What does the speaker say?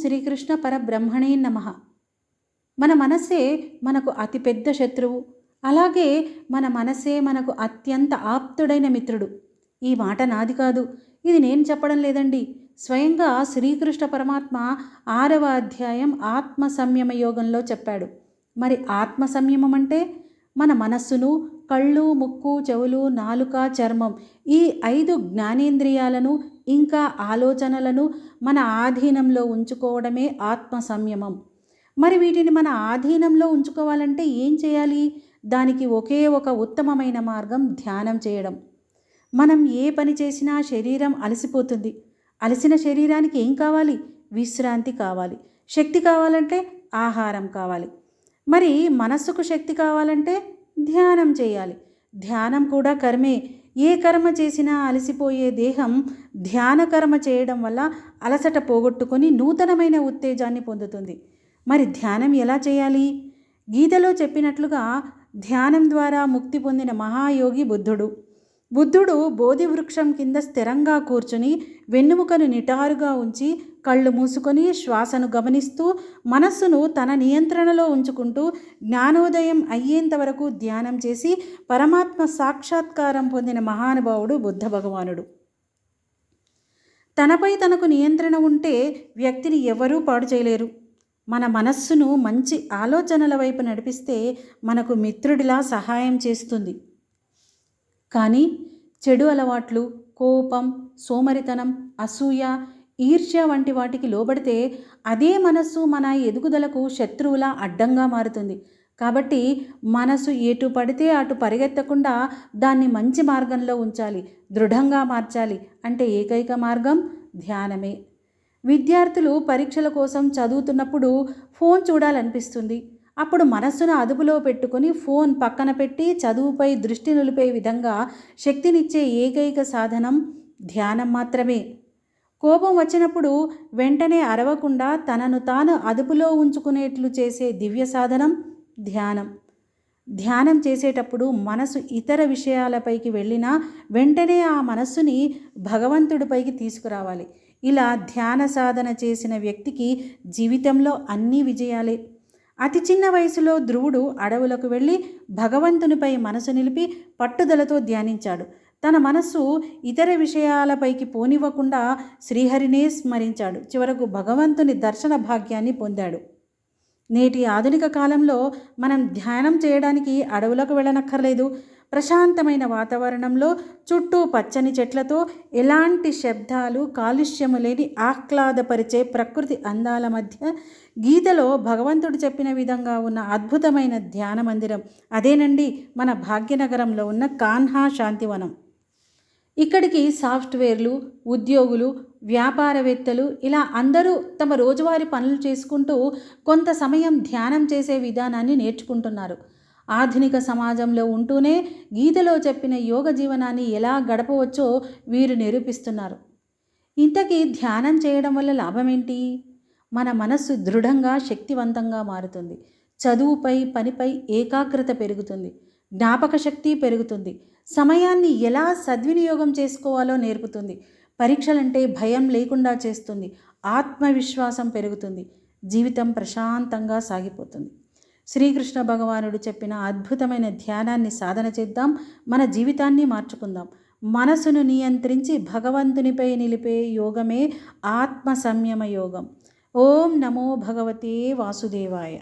శ్రీకృష్ణ పరబ్రహ్మణే నమః. మన మనసే మనకు అతిపెద్ద శత్రువు, అలాగే మన మనసే మనకు అత్యంత ఆప్తుడైన మిత్రుడు. ఈ మాట నాది కాదు, ఇది నేను చెప్పడం లేదండి. స్వయంగా శ్రీకృష్ణ పరమాత్మ 6వ అధ్యాయం ఆత్మ సంయమ యోగంలో చెప్పాడు. మరి ఆత్మ సంయమం అంటే మన మనస్సును, కళ్ళు, ముక్కు, చెవులు, నాలుక, చర్మం ఈ 5 జ్ఞానేంద్రియాలను ఇంకా ఆలోచనలను మన ఆధీనంలో ఉంచుకోవడమే ఆత్మ సంయమం. మరి వీటిని మన ఆధీనంలో ఉంచుకోవాలంటే ఏం చేయాలి? దానికి ఒకే ఒక ఉత్తమమైన మార్గం ధ్యానం చేయడం. మనం ఏ పని చేసినా శరీరం అలసిపోతుంది. అలసిన శరీరానికి ఏం కావాలి? విశ్రాంతి కావాలి. శక్తి కావాలంటే ఆహారం కావాలి. మరి మనస్సుకు శక్తి కావాలంటే ధ్యానం చేయాలి. ధ్యానం కూడా కర్మే. ఏ కర్మ చేసినా అలసిపోయే దేహం ధ్యాన కర్మ చేయడం వల్ల అలసట పోగొట్టుకొని నూతనమైన ఉత్తేజాన్ని పొందుతుంది. మరి ధ్యానం ఎలా చేయాలి? గీతలో చెప్పినట్లుగా ధ్యానం ద్వారా ముక్తి పొందిన మహాయోగి బుద్ధుడు బోధి వృక్షం కింద స్థిరంగా కూర్చుని వెన్నుముకను నిటారుగా ఉంచి కళ్ళు మూసుకొని శ్వాసను గమనిస్తూ మనస్సును తన నియంత్రణలో ఉంచుకుంటూ జ్ఞానోదయం అయ్యేంత వరకు ధ్యానం చేసి పరమాత్మ సాక్షాత్కారం పొందిన మహానుభావుడు బుద్ధ భగవానుడు. తనపై తనకు నియంత్రణ ఉంటే వ్యక్తిని ఎవరూ పాడు చేయలేరు. మన మనస్సును మంచి ఆలోచనల వైపు నడిపిస్తే మనకు మిత్రుడిలా సహాయం చేస్తుంది. కానీ చెడు అలవాట్లు, కోపం, సోమరితనం, అసూయ, ఈర్ష్య వంటి వాటికి లోబడితే అదే మనస్సు మన ఎదుగుదలకు శత్రువులా అడ్డంగా మారుతుంది. కాబట్టి మనసు ఎటు పడితే అటు పరిగెత్తకుండా దాన్ని మంచి మార్గంలో ఉంచాలి, దృఢంగా మార్చాలి. అంటే ఏకైక మార్గం ధ్యానమే. విద్యార్థులు పరీక్షల కోసం చదువుతున్నప్పుడు ఫోన్ చూడాలనిపిస్తుంది. అప్పుడు మనస్సును అదుపులో పెట్టుకొని ఫోన్ పక్కన పెట్టి చదువుపై దృష్టి నిలిపే విధంగా శక్తినిచ్చే ఏకైక సాధనం ధ్యానం మాత్రమే. కోపం వచ్చినప్పుడు వెంటనే అరవకుండా తనను తాను అదుపులో ఉంచుకునేట్లు చేసే దివ్య సాధనం ధ్యానం. ధ్యానం చేసేటప్పుడు మనసు ఇతర విషయాలపైకి వెళ్ళినా వెంటనే ఆ మనస్సుని భగవంతుడిపైకి తీసుకురావాలి. ఇలా ధ్యాన సాధన చేసిన వ్యక్తికి జీవితంలో అన్ని విజయాలే. అతి చిన్న వయసులో ధ్రువుడు అడవులకు వెళ్ళి భగవంతునిపై మనసు నిలిపి పట్టుదలతో ధ్యానించాడు. తన మనస్సు ఇతర విషయాలపైకి పోనివ్వకుండా శ్రీహరినే స్మరించాడు. చివరకు భగవంతుని దర్శన భాగ్యాన్ని పొందాడు. నేటి ఆధునిక కాలంలో మనం ధ్యానం చేయడానికి అడవులకు వెళ్ళనక్కర్లేదు. ప్రశాంతమైన వాతావరణంలో చుట్టూ పచ్చని చెట్లతో ఎలాంటి శబ్దాలు, కాలుష్యము లేని ఆహ్లాదపరిచే ప్రకృతి అందాల మధ్య గీతలో భగవంతుడు చెప్పిన విధంగా ఉన్న అద్భుతమైన ధ్యాన మందిరం అదేనండి మన భాగ్యనగరంలో ఉన్న కాన్హా శాంతివనం. ఇక్కడికి సాఫ్ట్వేర్లు, ఉద్యోగులు, వ్యాపారవేత్తలు ఇలా అందరూ తమ రోజువారీ పనులు చేసుకుంటూ కొంత సమయం ధ్యానం చేసే విధానాన్ని నేర్చుకుంటున్నారు. ఆధునిక సమాజంలో ఉంటూనే గీతలో చెప్పిన యోగ జీవనాన్ని ఎలా గడపవచ్చో వీరు నిరూపిస్తున్నారు. ఇంతకీ ధ్యానం చేయడం వల్ల లాభం ఏంటి? మన మనస్సు దృఢంగా, శక్తివంతంగా మారుతుంది. చదువుపై, పనిపై ఏకాగ్రత పెరుగుతుంది. జ్ఞాపక శక్తి పెరుగుతుంది. సమయాన్ని ఎలా సద్వినియోగం చేసుకోవాలో నేర్పుతుంది. పరీక్షలంటే భయం లేకుండా చేస్తుంది. ఆత్మవిశ్వాసం పెరుగుతుంది. జీవితం ప్రశాంతంగా సాగిపోతుంది. శ్రీకృష్ణ భగవానుడు చెప్పిన అద్భుతమైన ధ్యానాన్ని సాధన చేద్దాం. మన జీవితాన్ని మార్చుకుందాం. మనసును నియంత్రించి భగవంతునిపై నిలిపే యోగమే ఆత్మ సంయమ యోగం. ఓం నమో భగవతే వాసుదేవాయ.